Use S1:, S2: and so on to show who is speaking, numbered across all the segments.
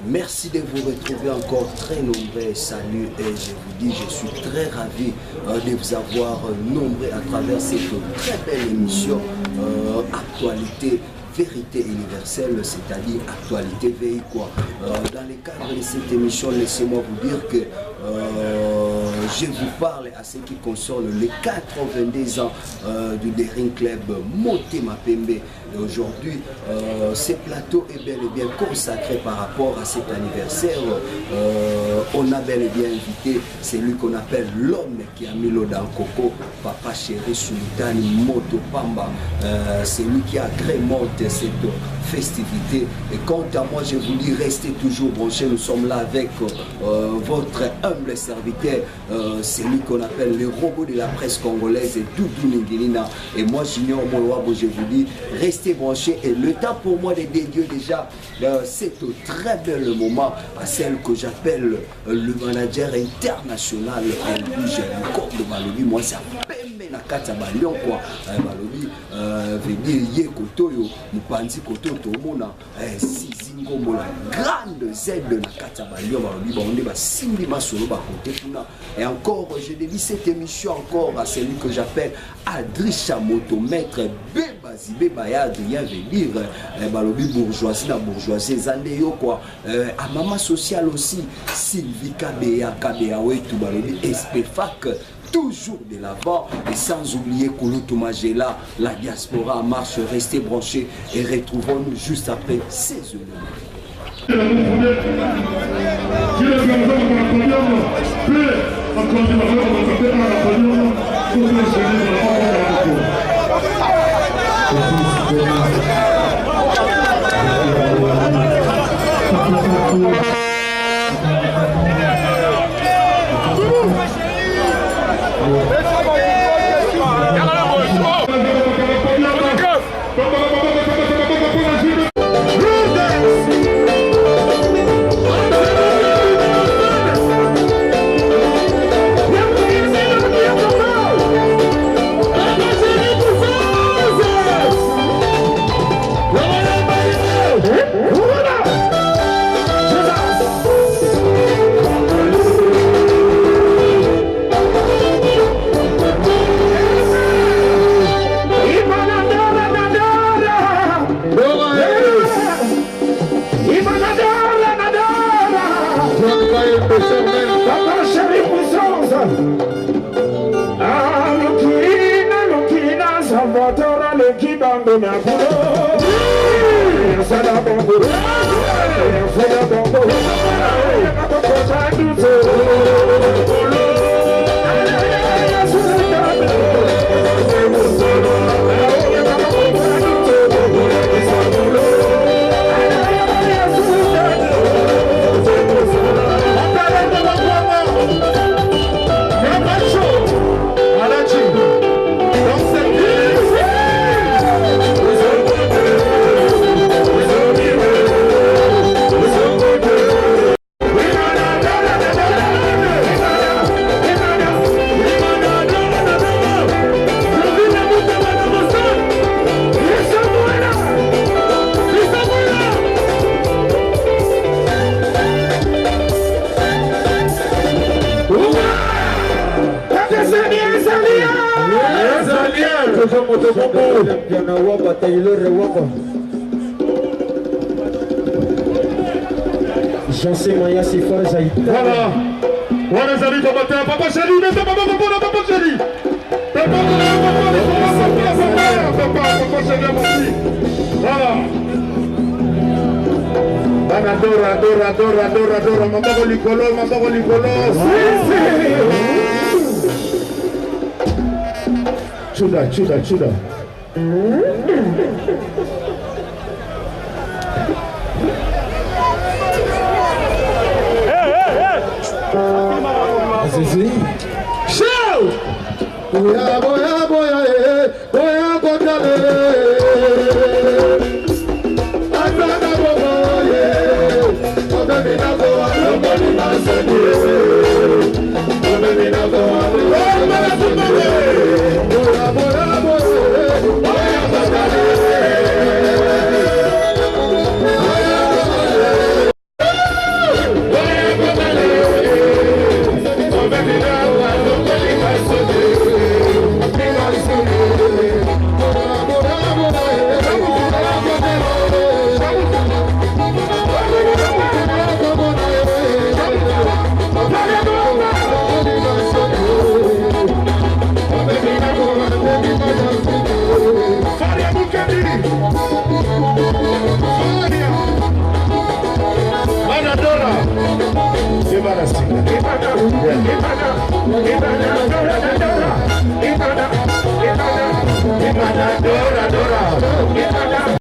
S1: Merci de vous retrouver encore très nombreux. Salut et je vous dis, je suis très ravi de vous avoir nombreux à travers cette très belle émission Actualité, vérité universelle, c'est-à-dire actualité veille quoi. Dans le cadre de cette émission, laissez-moi vous dire que je vous parle à ce qui concerne les 82 ans du Daring Club Motema Pembe. Et aujourd'hui, ce plateau est bel et bien consacré par rapport à cet anniversaire. On a bel et bien invité celui qu'on appelle l'homme qui a mis l'eau dans le coco, Papa Chéri Sultani Moto Pamba. C'est lui qui agrémente cette festivité. Et quant à moi, je vous dis, restez toujours branchés. Nous sommes là avec votre humble serviteur, celui qu'on appelle le robot de la presse congolaise, Doudou Ningilina. Et moi, Junior Moulouabo, je vous dis, restez branchés. Et le temps pour moi de dédier déjà c'est au très bel moment à celle que j'appelle le manager international Elbouge de Balobi. Moi, ça na kati ya balion quoi balobi veut dire ye kotoyo mupanzi kototo mona sizingo mona grande Z na kati ya balion balobi bonde ba simbi masolo ba côté kuna. Et encore je dédie cette émission encore à celui que j'appelle Adrisha Moto, maître Bébazi Baya Adrien veut dire balobi bourgeoisie na bourgeoisie zandeyo quoi. À maman sociale aussi Sylvie Kabea wetu balobi Espefac, toujours de l'avant, et sans oublier Kouloutou Magela, la diaspora en marche. Restez branchés et retrouvons-nous juste après ces éléments.
S2: Voilà, on les amis, Papa Chéri, mais c'est Papa Chéri. Papa Chéri, merci. Adora. Mamboko likolo. Chuda. Shout! Boya, kotale. Agbada bobo ye, obebi na go, nobody na send you. Obebi na go, nobody na send you. Boya, boya, kotale.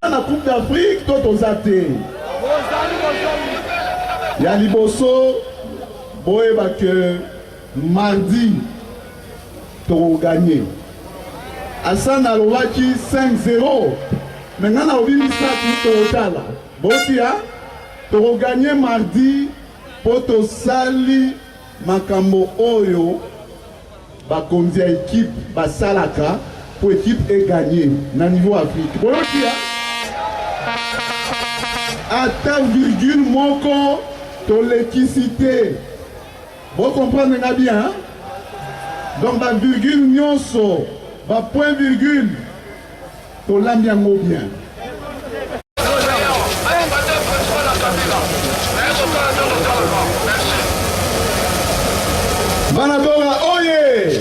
S3: Na Coupe d'Afrique, tout aux athées. Ya liboso, boyeba que mardi, tu gagné. Hassan Alouaki 5-0. Maintenant, on a oublié ça total. Botia, tu gagné mardi pour te sali makambo oyo. Bakonzi ya équipe basalaka pour équipe et gagner na niveau Afrique. Botia. À ta virgule moko to l'électricité. Vous comprenez bien, hein? Donc la virgule nyonso, la point virgule, to l'ambiango bien. Banadora oye!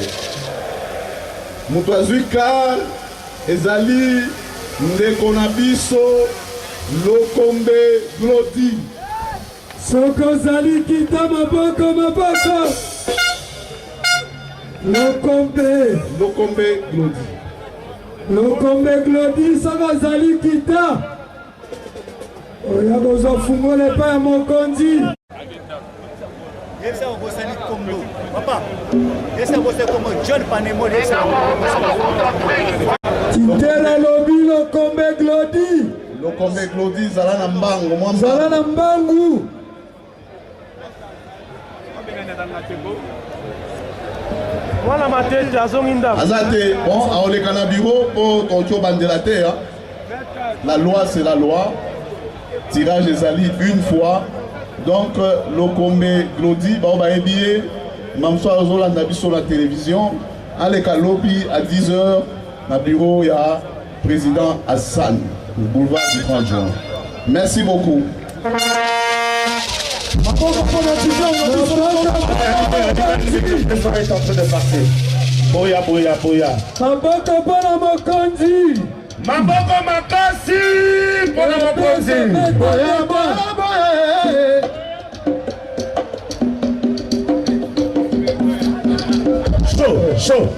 S3: Mutwazuika, ezali, ndeko na biso, Lokombe Glodi.
S4: Soko zali kita maboko. Lokombe
S3: Glodi.
S4: Lokombe Glodi soko zali kita. Oya bozo fungole pa ya mokonzi.
S5: Essa você ali como papa. Essa você como John Panemo essa.
S4: Titela lobi Lokombe Glodi.
S3: Lokombe Glodi zala na mbangu mwamba.
S4: Zala na mbangu.
S6: Voilà ma tête à Zonginda.
S3: Azate, bon, à Olekana bureau pour Tokyo Bandelate. La loi c'est la loi. Tirage des alliés une fois. Donc, Lokombe Glodi, bah on va habiller. Mamsoa Zolanda sur la télévision. Aleka Lopi à 10h. Na bureau, il y a président Hassan. Le boulevard du 30 juin. Merci beaucoup.
S2: Boya.
S4: Maboko pana mokonzi.
S2: Maboko makasi pona mokonzi. Show.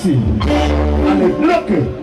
S2: ici. Allez, bloque.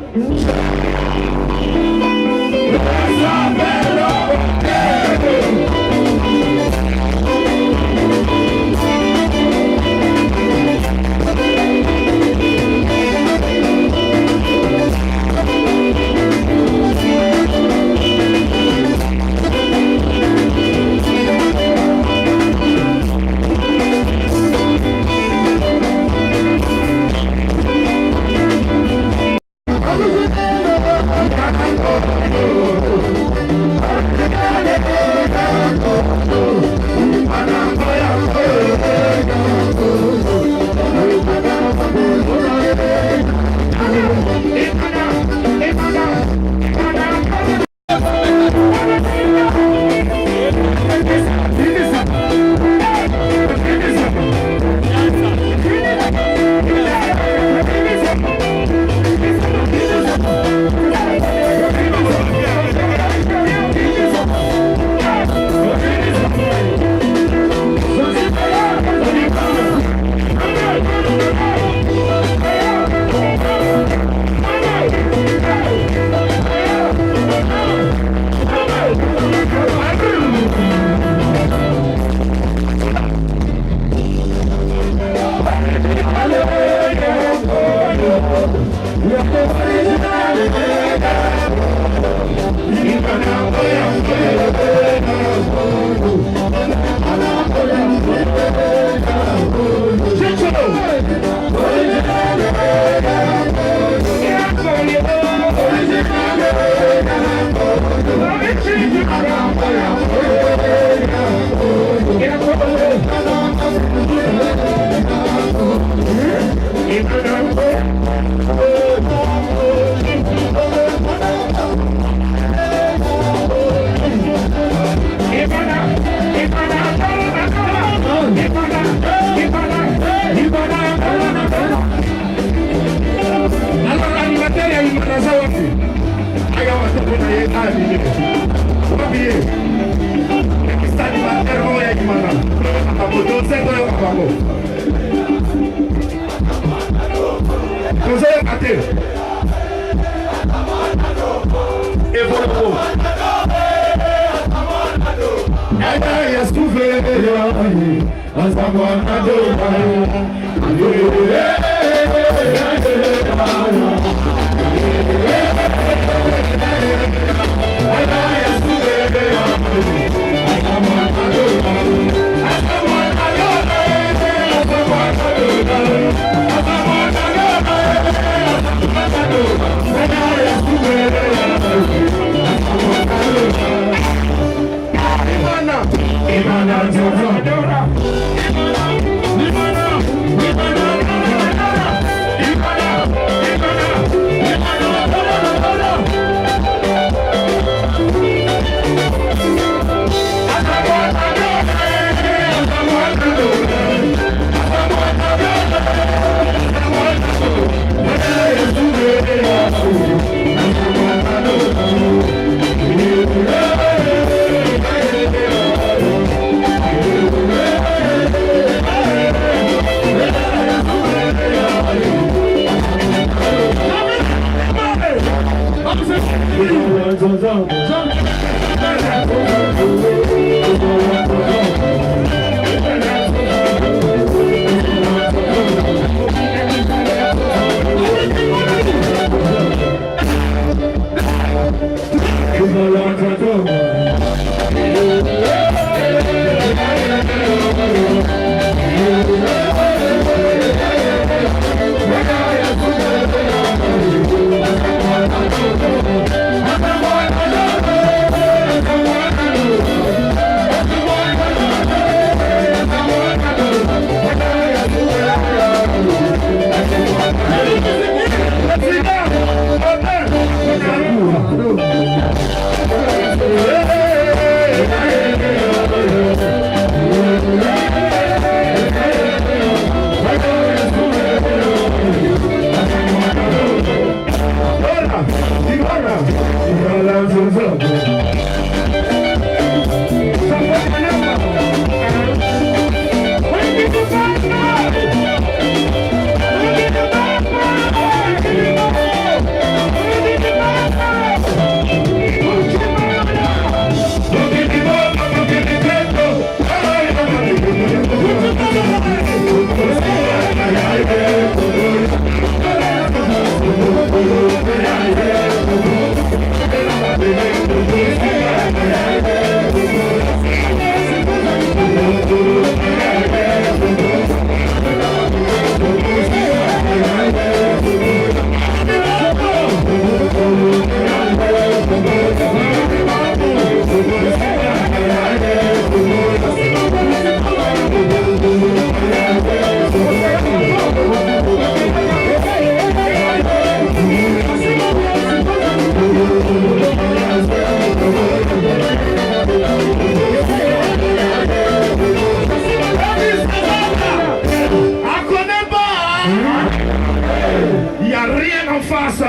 S2: en face.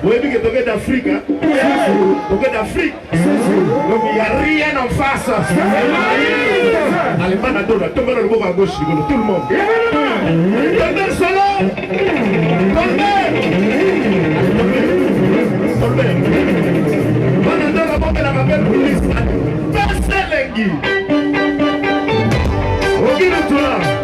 S2: Oui, mais tu es d'Afrique. Tu es d'Afrique. Donc il n'y a rien en face. Allez, Manadora, tout le monde à gauche, tout le monde. Tombez solo. Tombez. Manadora, bon, la rappelle police. Passez les guides. Regarde-toi.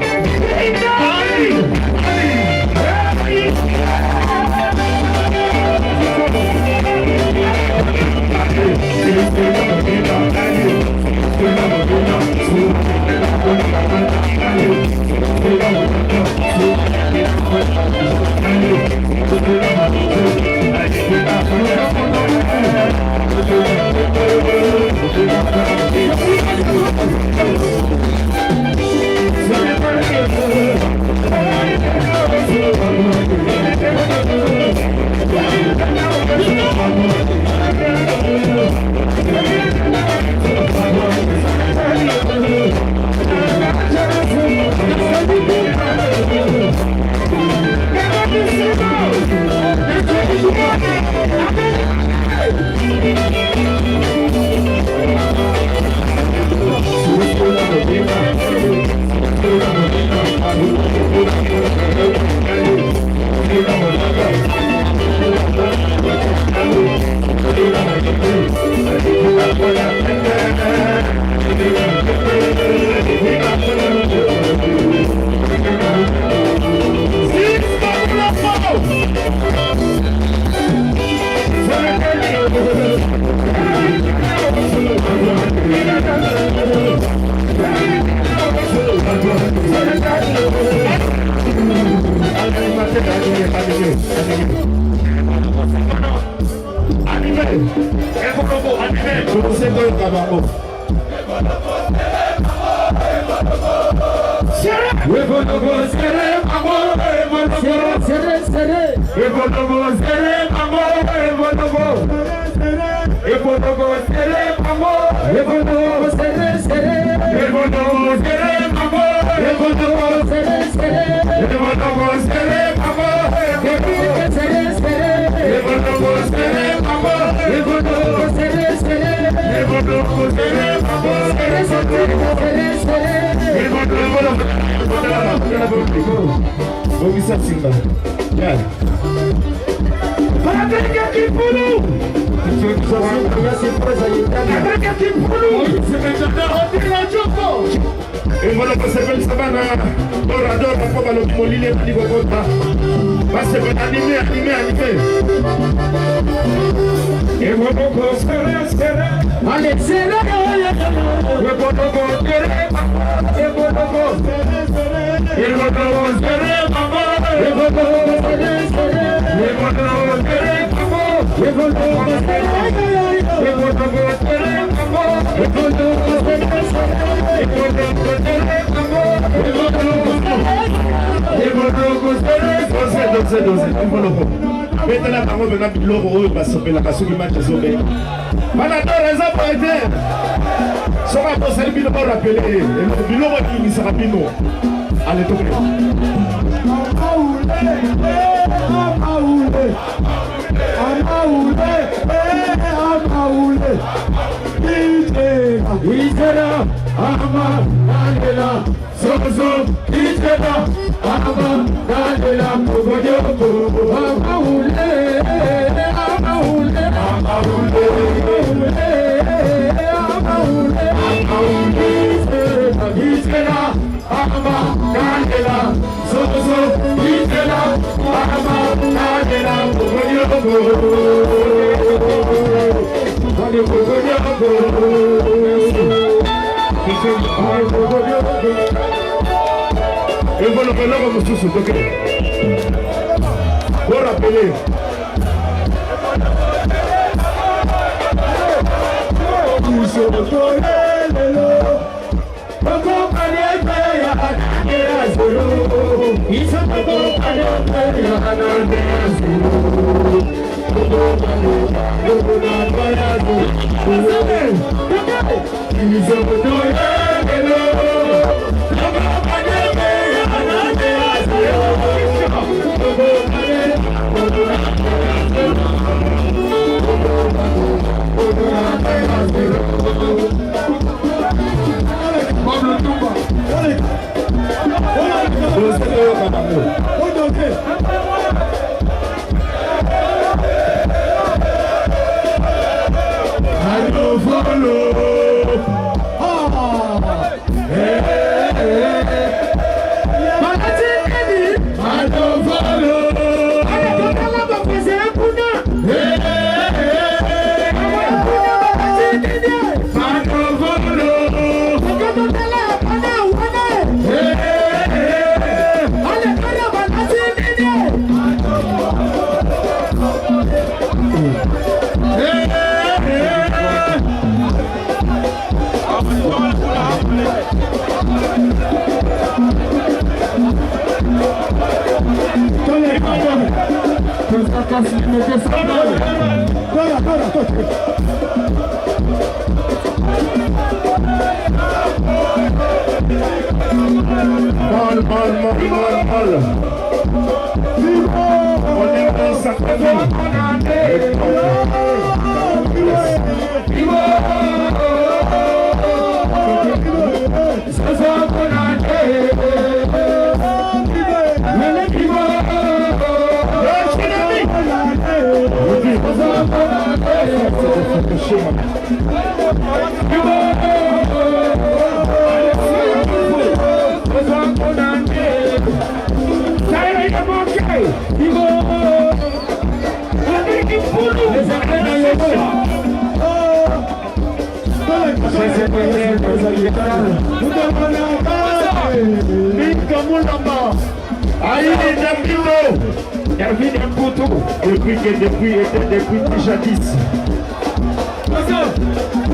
S2: Et voilà, comme tout ce ok. Vous rappelez. Depuis jadis.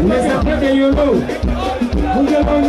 S2: Les affaires de Yolo. Vous devez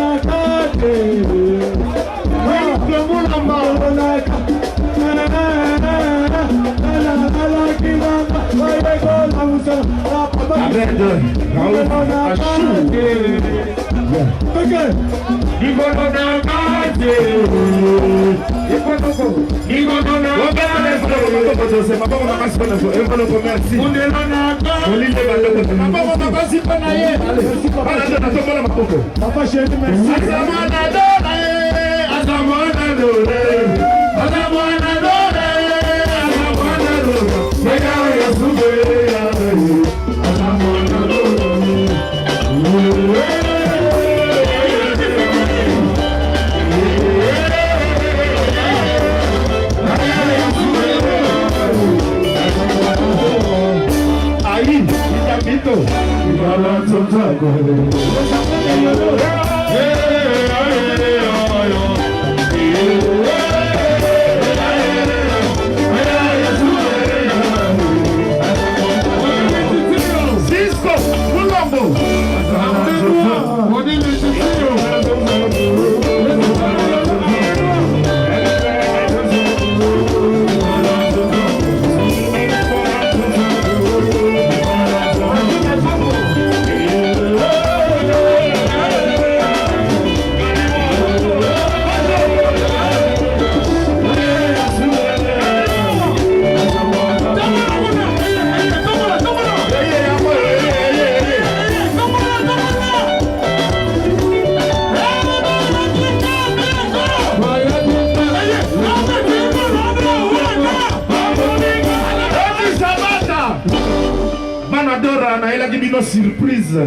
S2: surprise.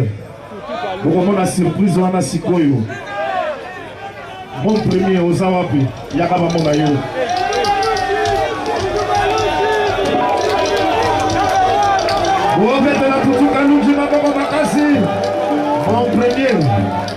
S2: Pour la surprise, on a sikoyo. Bon premier aux Awapi, Yakaba Monayo. Bon fait de la Poutuka Loujima Baba Makasi. Bon premier.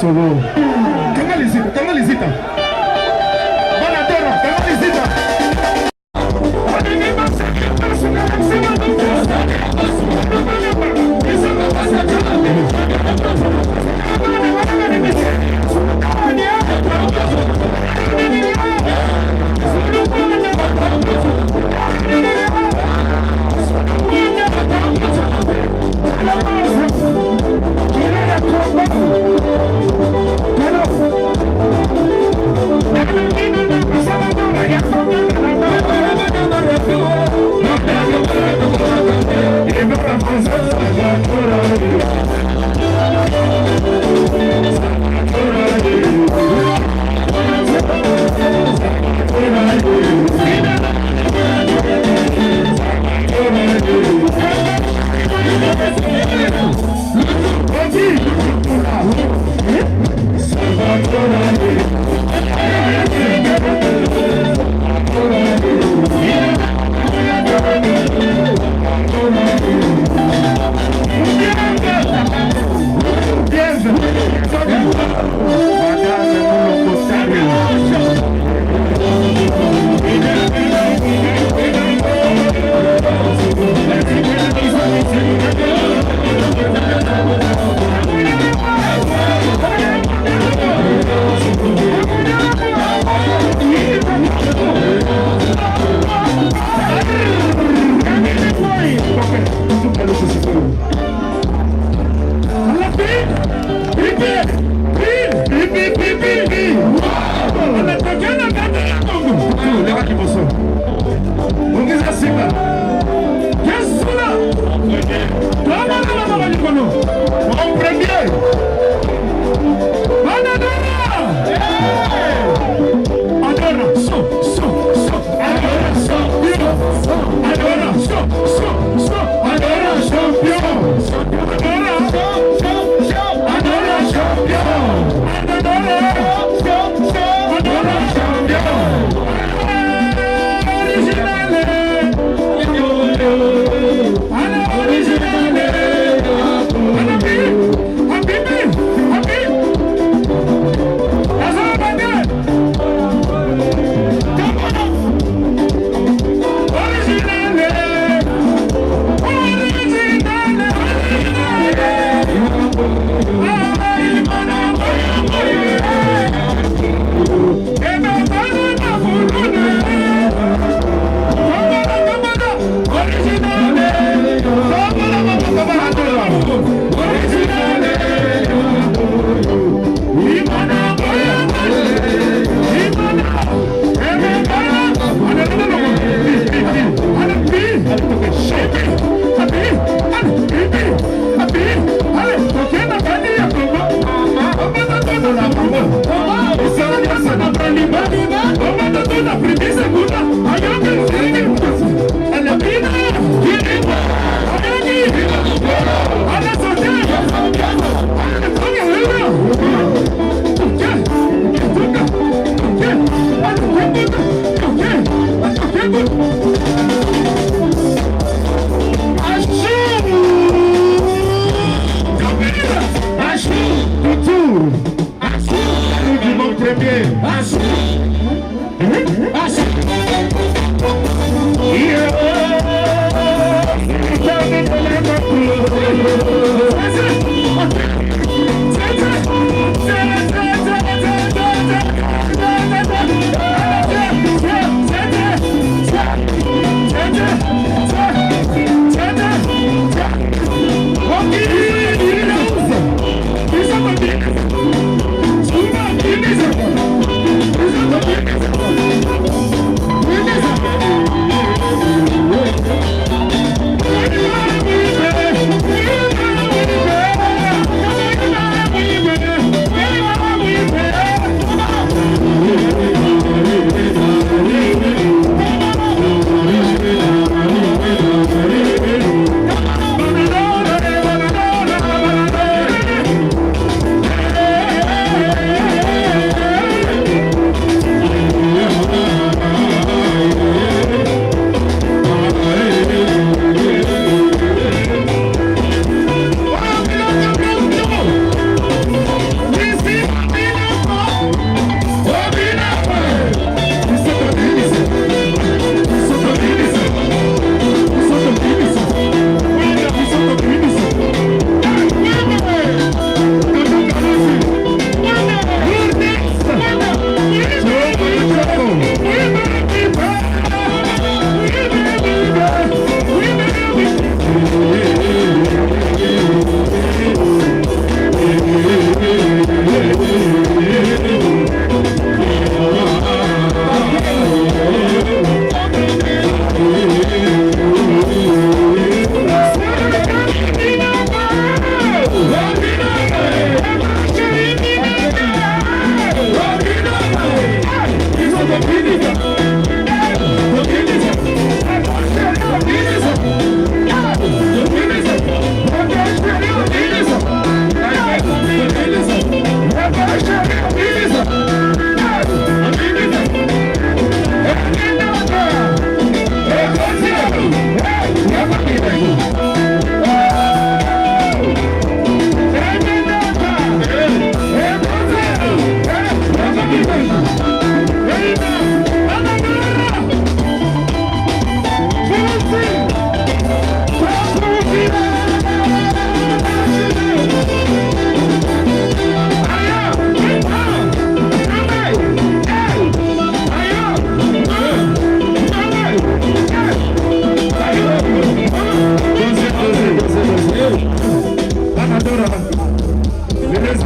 S2: Solo. Kamalizita. Bonadora, Kamalizita.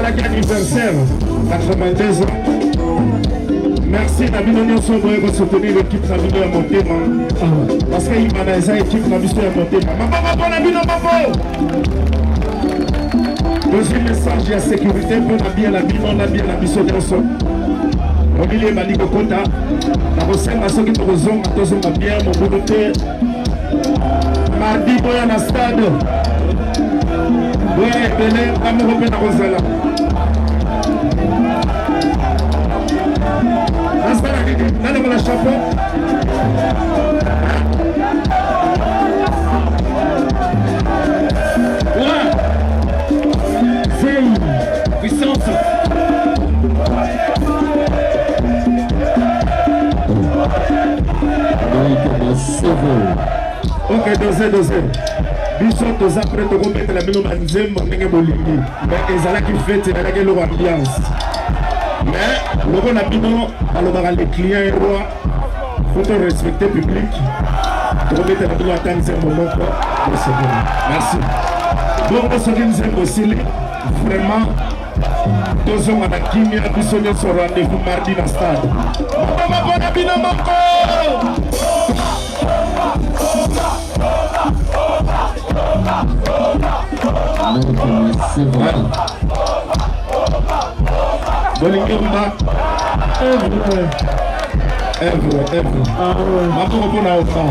S2: ezalaki anniversaire 82 ans. Merci na bino nyonso boye kosoutenir l'équipe na bino ya motema parce que imana eza équipe na biso ya motema maboko mpo na bino moko. Deuxième message ya sécurité mpo na bien na bino na bien na biso nyonso mobili ebandi kokota na kosenga soki tokozonga tozonga bien mobutu te mardi boya na stade boya ebele kamoko mpe na kozala nasala nini nalokola chapeau puissance. Ok, dosé. Biso toza prêt to commettre la bino banzembo ndenge bolingi. Mais ezalaki fête ezalaki lo ambiance. Mais loko na bino alobaka les clients et roi. Faut respecter le public. To commettre la bino attendre un moment quoi. Merci. Bon, on se dit c'est vraiment. Tozonga na kimia biso nyonso rendez-vous mardi na stade. Mabona bino moko. Bolingomba. Ever. Mabona bona ofa.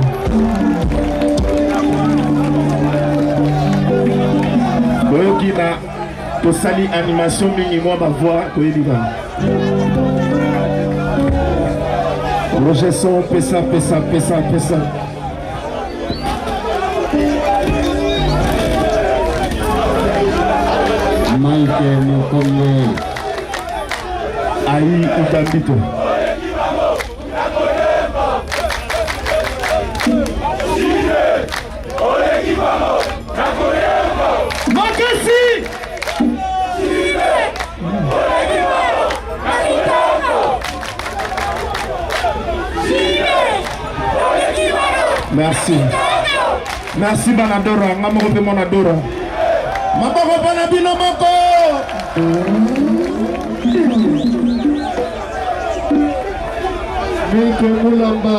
S2: Boyokina to sali animation mingi moi ma voix ko yediba Roger son pesa Mike Mokombe Aïe Utambito Makasi Merci Banadora, ngamoko pe monadora. Maboko bana bino moko.
S4: Mike Mulamba.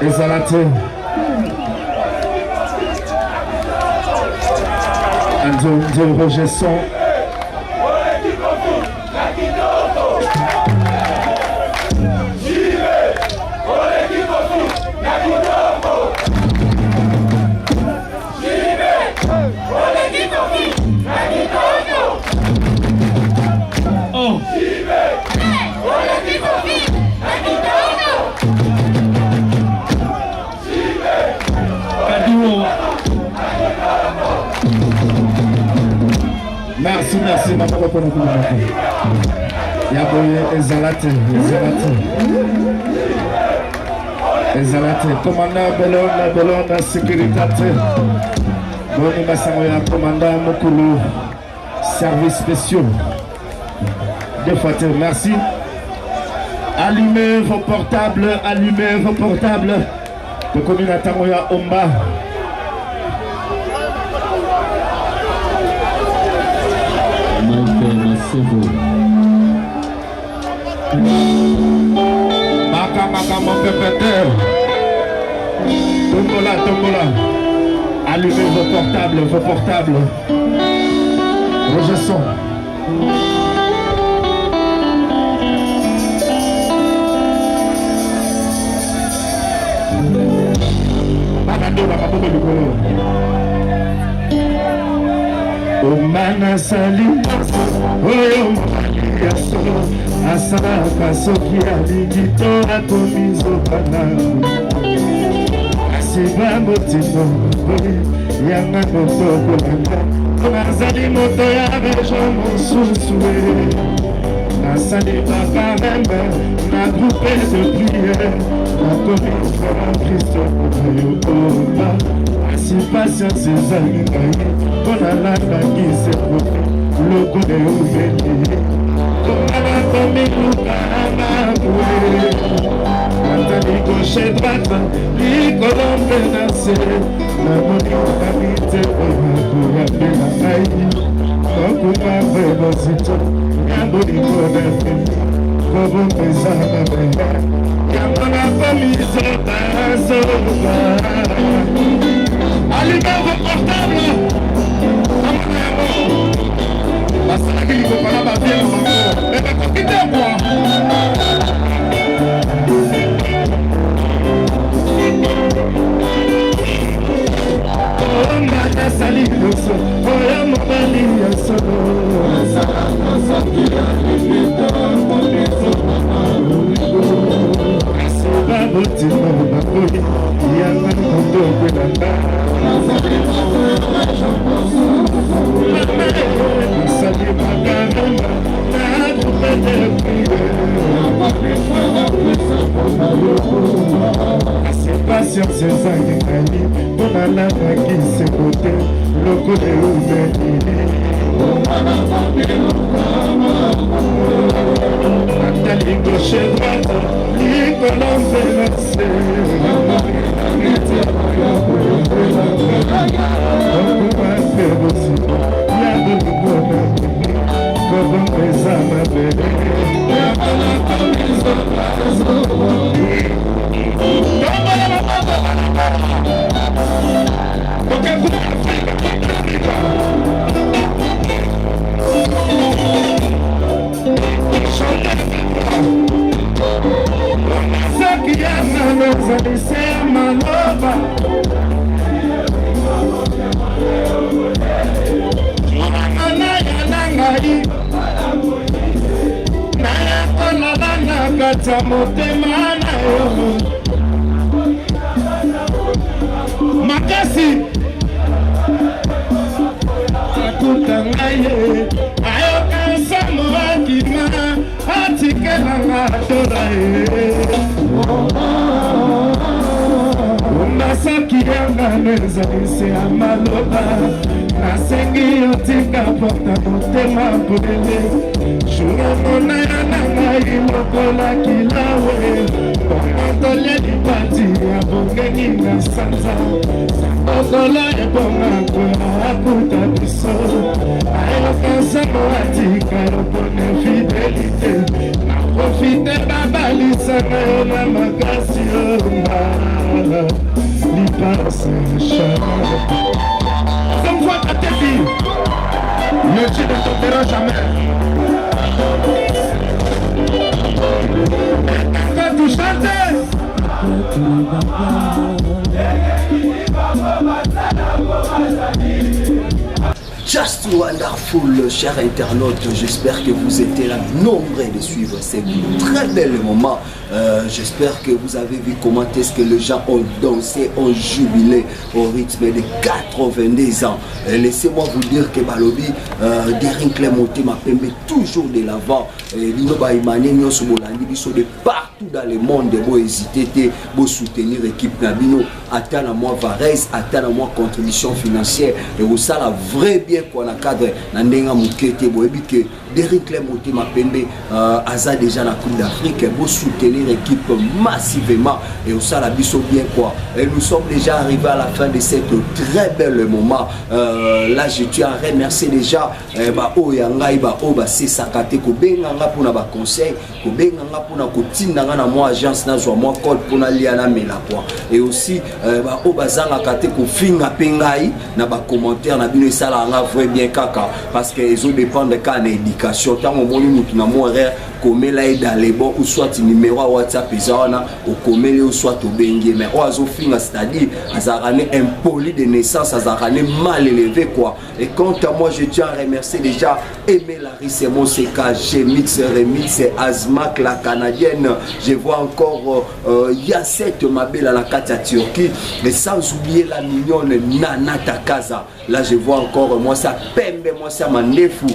S2: Ezalate. Anzo Roger son. Merci, ma papa pour nous. Yaboye Ezalate. Commandant Belon, sécurité. Boni Massamoya, commandant Mokulu, service spéciaux. Deux fois, merci. Allumez vos portables. Le commune à Tamoya Omba. Maka mon pépéteur. Tombola. Allumez vos portables. Roger son. Omana sali oyo yaso asaka soki alikito akomizokana asiba motimo yanga motokolanga nazali moto ya rejo mosusu nasali baparembe na groupe de priere nakomifora kristo oyokoba asi patience ezali ngai mpona nandangise loko euveli komana komiluka na mabwe nazali gauche droite likolo mpe na se namoni amite oyakoyambela ngai okuma mpe bozito yango likona kobopesa mabenga yango nakomizoba zoba alinga portable amona yango basalaki likokana bavie na bango ebakoki te mwa Onda nasali loso oya mobali ya solo aseba botima bakoli yanga kondokwelanga nasali makaramba c'est patience ezangi ngai mpona nabaki sekote lokolo eumeli natali gauche droite likolo mpe na se okuma mpe bosiko yango libona kobongeza mabele soki yanano ezali se ya maloba anaya na ngai nayakolala na kati ya motema na yo makasi akuta ngai ye ayoka nsambo akima atikelanga tora ye nasoki yanga nezali se ya maloba nasengi yotika porta motema polele juromona ya na ngai lokola kilawe omontolia lipati ya bongengi na sanza okolo ebongako akuta biso ayoka nsambo atika lopone fidelite naprofite babalisaka yo na makasi yonga lipasa comme toi ta tes filles mais tu ne tomberas jamais quand tu chantes
S1: Just wonderful, chers internautes, j'espère que vous étiez là nombreux de suivre ces très belles moments. J'espère que vous avez vu comment est-ce que les gens ont dansé, ont jubilé au rythme de 82 ans. Laissez-moi vous dire que Balobi, Derin Clémenté m'a permis toujours de l'avant. Lino Baïmane, Nyon Sobolandi, ils sont de partout dans le monde. Vous hésitez, vous soutenir l'équipe Nabino. Attends à moi Varese, attends à moi contribution financière. Et vous savez, la vraie bien qu'on a cadré. Nandenga Moukete, vous avez que Derin Clémenté m'a permis, Aza déjà la Coupe d'Afrique, vous soutenir l'équipe massivement. Et vous savez, la biso bien quoi. Et nous sommes déjà arrivés à la fin de cette très belle moment. Là, je tiens à remercier déjà c'est Sakate Kobenganga pour na conseil, Kobenganga pour na kotinanga na moi agence na zo moi code pour na liana mela quoi. Et aussi Obazanga Kate ko finga pengai na ba commentaire na bino sala nga vrai bien kaka parce que ils ont dépend de cas d'éducation tant au moni mutu na mo horaire komela dans les bons ou soit numéro WhatsApp ezana ou komele ou soit au bengue mais oazo finga c'est-à-dire azarane impoli de naissance azarane mal élevé quoi. Et quant à moi je tiens à remercier déjà Aimé Larry c'est mon CK G-Mix Remix Azmak la canadienne. Je vois encore Yasset Mabel à la Katia Turquie mais sans oublier la mignonne Nana Takaza. Là je vois encore moi ça Pembe moi ça Mandefu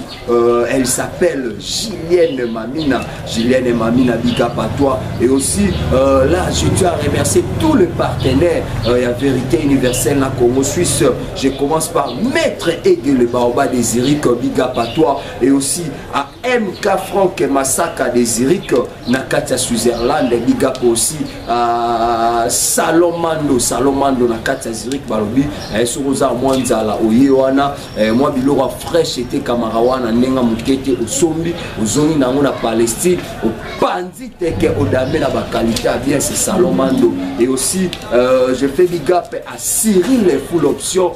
S1: elle s'appelle Julienne Mamina. Julienne Mamina big up à toi. Et aussi là je tiens à remercier tous les partenaires la Vérité Universelle la Congo Suisse. Je commence par Maître Aigué le Baoba des Eric big up à toi. Et aussi à MK Franck Massaka de Zurich Nakatia Switzerland big up aussi Salomando Nakatia Zurich balobi Soroza Mwanzala Oyewana moi biloko fresh était Kamarawana Nenga Mukete Osombi Ozoni nango na Palestine au Pandi Teke Odame na ba qualité bien c'est Salomando et aussi je fais big up à Cyril les full option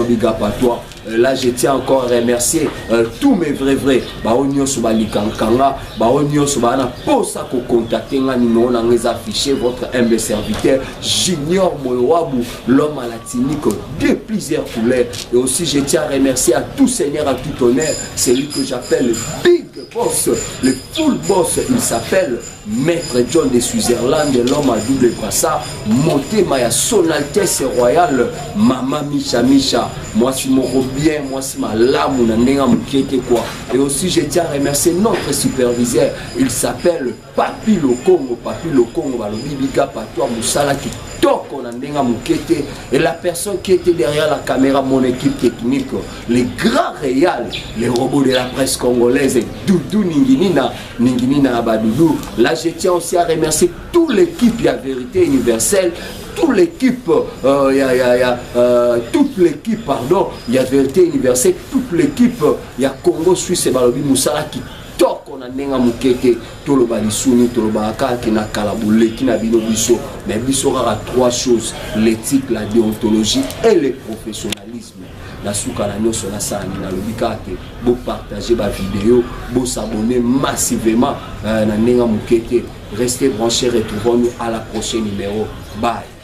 S1: big up à toi. Là je tiens encore à remercier tous mes vrais baonyo so balikankanga baonyo so bana posa ko contacter nga numéro na les afficher votre humble serviteur Junior Moyowabu l'homme à la tinique de plusieurs couleurs et aussi je tiens à remercier à tout seigneur à tout honneur celui que j'appelle le big boss le full boss il s'appelle Maître John de Switzerland l'homme à double brassard Motema ya son altesse royale Mama Micha moi si mon bien moi si ma lame na nenga mukete quoi et aussi je tiens à remercier notre superviseur il s'appelle Papi Lokongo balobi bika patwa musala ki toko na nenga mukete et la personne qui était derrière la caméra mon équipe technique les grands réals les robots de la presse congolaise Doudou Ninginina Abadoudou. Là je tiens aussi à remercier toute l'équipe ya Vérité Universelle toute l'équipe toute l'équipe pardon il y a Vérité Universelle toute l'équipe il y a Congo Suisse et balobi musala ki toko na nenga mukete toloba lisuni toloba kaka na kalabule ki na bino biso mais biso rara trois choses l'éthique la déontologie et le professionnalisme la souka na nyonso na sani na lobika te bo partager ba vidéo bo s'abonner massivement na nenga mukete restez branchés retrouvons-nous à la prochaine numéro bye.